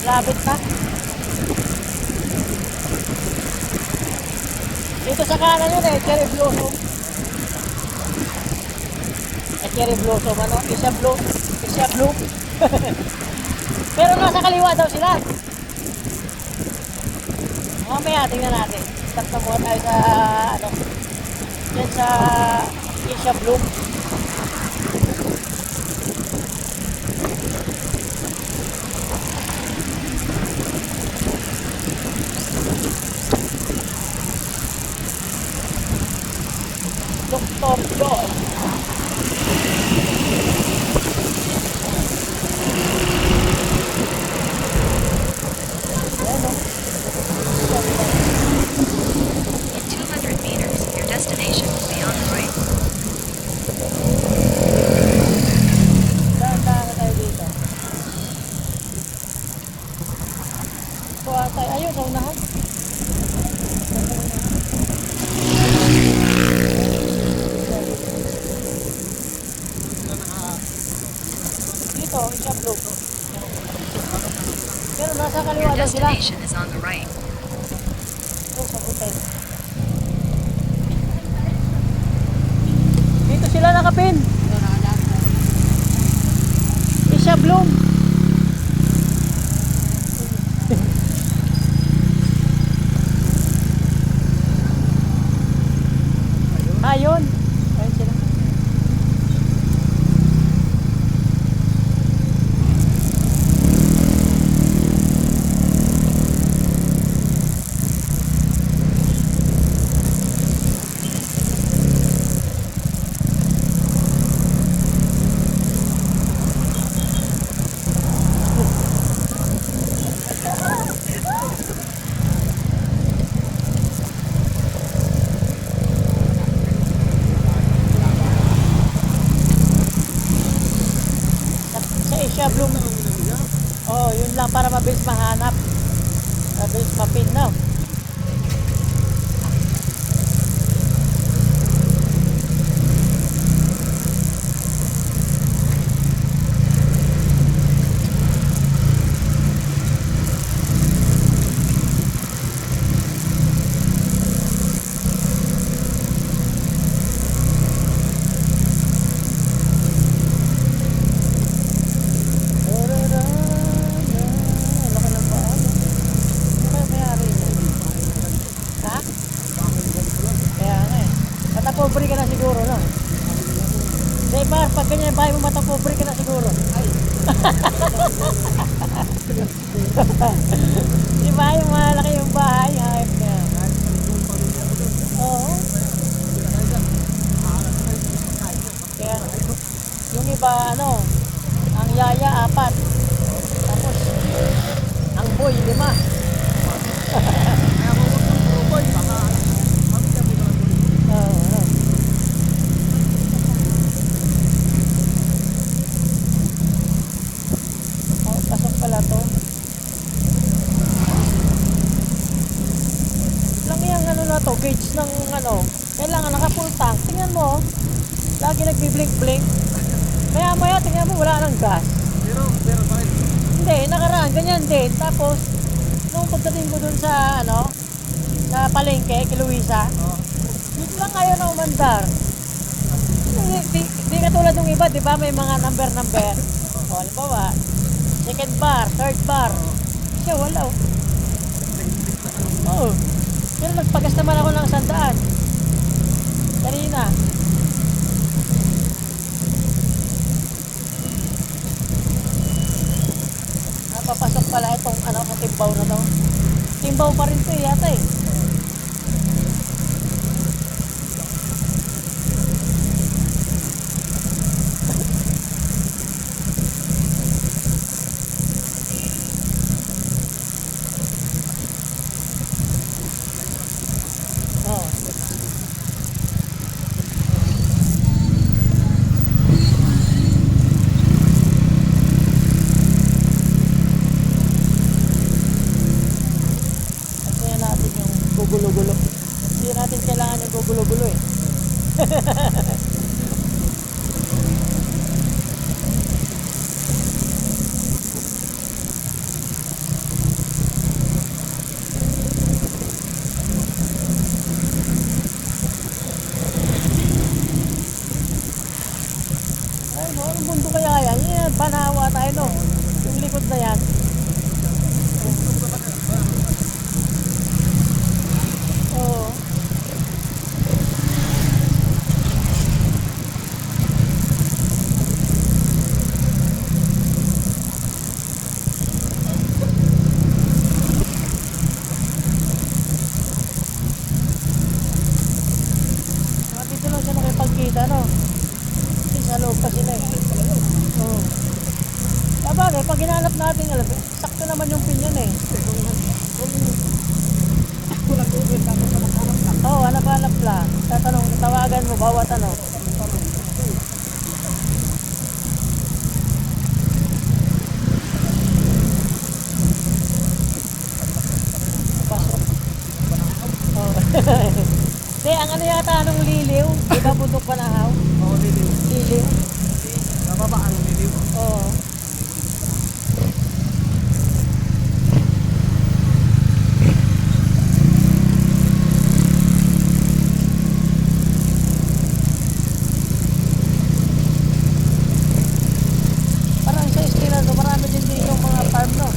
Labit na. Dito sa kanan yun cherry blossom. Cherry blossom, ano? Isya blue. Isya blue. Pero nasa kaliwa daw sila. Mamaya, tingnan natin. Start na muna tayo sa, ano, yan sa Isya blue. Dr. John. In 200 meters, your destination will be on the right. Dahan-dahan na tayo dito. Kuha tayo. Ayun, sa unahan. Dito, Isya blue. Pero nasa kaliwa Your daw sila. destination is on the right. Ito sa hotel. Dito sila nakapin. Isya Bloom. Ayun. Ayun sila. Sa Isya Bloom. Oh, yun lang para mabilis mahanap. Mabilis mapin, no? Matapobre ka na siguro, no? Di ba, pag ganyan bahay mo, matapobre ka na siguro. Di ba, yung malaki yung bahay, hayop niya. Oo. Kaya, yung iba, ano, ang yaya, 4. Tapos, ang boy, 5. Oo. Oh, pasok pala to. Lang yung ano na to, gauge ng ano, kailangan naka-full tank. Tingnan mo, lagi nagbi-blink-blink. Maya-maya, tingnan mo, wala nang gas. Pero bakit? Hindi, nakaraan, ganyan din. Tapos, nung pagdating ko dun sa, ano, sa palengke, kay Luisa, dito lang kayo na umandar. Di katulad ng iba, di ba? May mga number. O, halimbawa, second bar, third bar. Siya, wala. Oo. Pero nagpagas naman ako ng 100. Kanina. Napapasok pala itong, ano, timbaw na to. Timbaw pa rin to yata eh. Oh. Kasi natin yung bagay, pag hinanap natin, alam, sakto naman yung pinyon eh. Kulang tubig, tapos sa maghanap lang. Oo, hanap-hanap lang. Tatanong, tawagan mo, bawat ano. Pasok. Oo. Hindi, ang ano yata anong liliw? Di ba bundok Panahaw? Oo, liliw. Liliw? Sa baba, ang liliw. Oo. Parang sa eskwela to, marami din dito mga farm, no?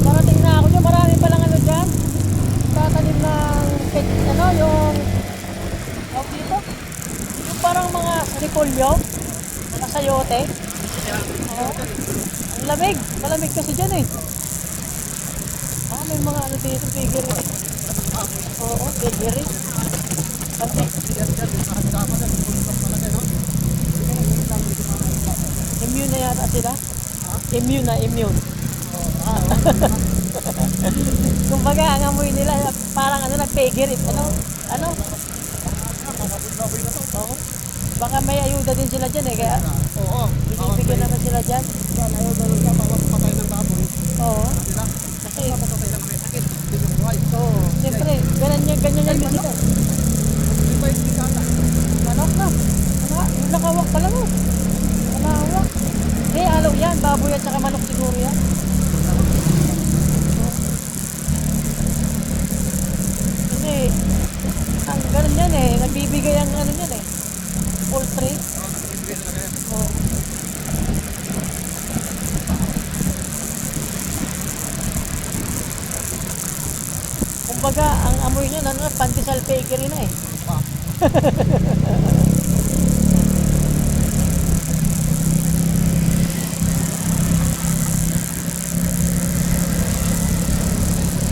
Marating na ako dyan, marami palang ano dyan. Tatanim ng, ano, yung, tawag dito? Yung parang mga repolyo, mga sayote. Oo. Ang lamig, malamig kasi dyan eh. Ah, may mga ano dito, pigiri. Oo, pigiri. Pati, immune na yata sila. Immune na, immune. Kumbaga, ang amoy nila, parang ano, nagpigirit. Ano? Oo. Baka may ayuda din sila dyan eh, kaya Oo. binibigyan naman sila dyan. Ayaw daw ka, bawat patay ng baboy. Oo. Sila, Kasi, patay na may sakit. Hindi yung buhay. oo. Siyempre, ganyan yan bisita. Hindi ba yung bigata? Manok na. Yung nakawak pala mo. Nakawak. Hindi, alaw yan. Baboy at saka manok siguro yan. Kasi, ang ganun yan eh. Nagbibigay ang ano yan eh. Poultry. Oo. Kumbaga, ang amoy niya, ano, pandesal bakery na eh.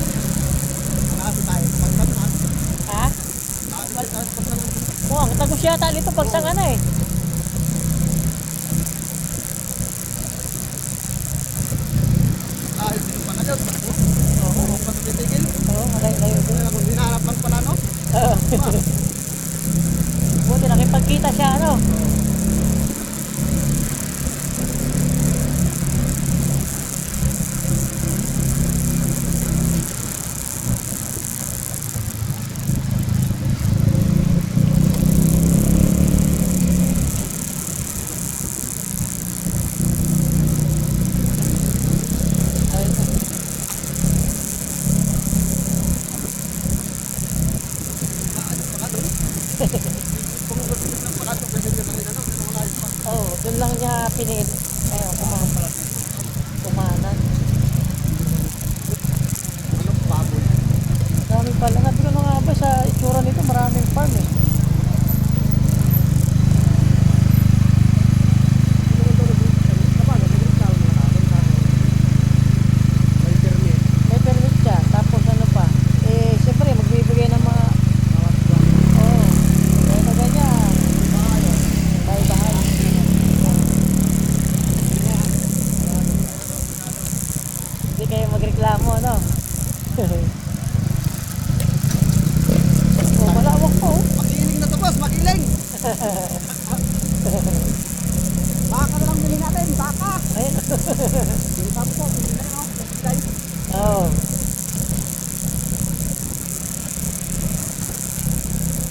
Nakasi tayo. Pagkatan. Ha? Oo, ang tagos yata nito pag sanga na eh. Dahil din pa na yun. Oo, Oo, patumitigil. malayo din. Kaya kung hinahanap lang pala, no? Oo. Buti nakipagkita siya, ano? Kung gusto nyo lang pala ito, pwede nyo lang ano, pero wala yung pag- Oo, doon lang niya pinin. Ayun, kumanan. ano, baboy. Dami pala. Sabi ko na nga ba sa itsura nito, maraming farm eh. May permit siya. Tapos ano pa? Eh, siyempre, magbibigay ng mga... Oo. Kaya na ganyan. Bahay-bahay. Hindi kayo magreklamo, ano? Oh, malawak po. Makiling na to, boss, makiling! Baka na lang bilhin natin, baka! Ayun. Yung tapos po, bilhin na yun, guys. Oo.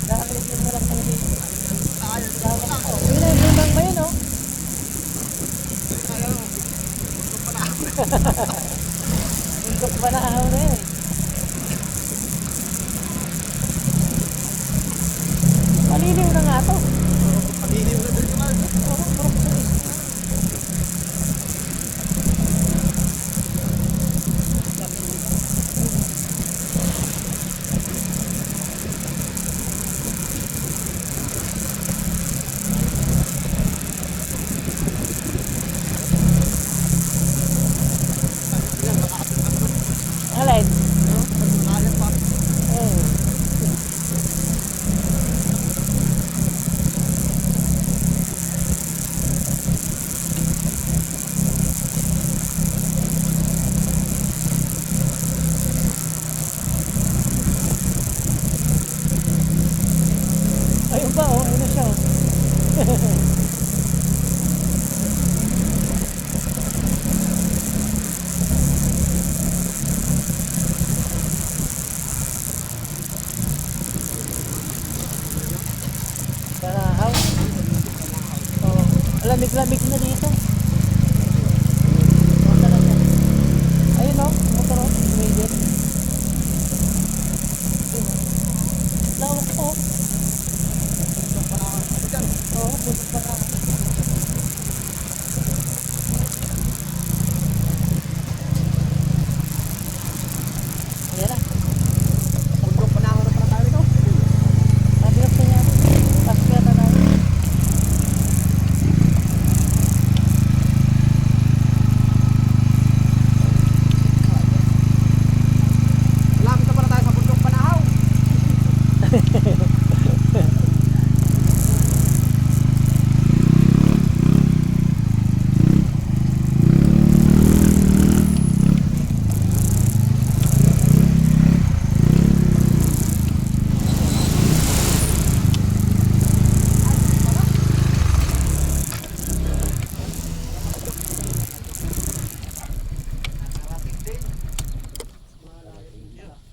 Nakakiligin mo lang kami dito. Ayun, Lawak po. Yun na yung lumang ba yun, oh? ayun, gusto pa na. Bundok pa na ahaw na yun eh. Maliliw na nga to. Pagiliw na din naman. Oo, burok sa isip. ba, oh? Ano siya, oh? Karahaw. Oh, lamig-lamig na dito.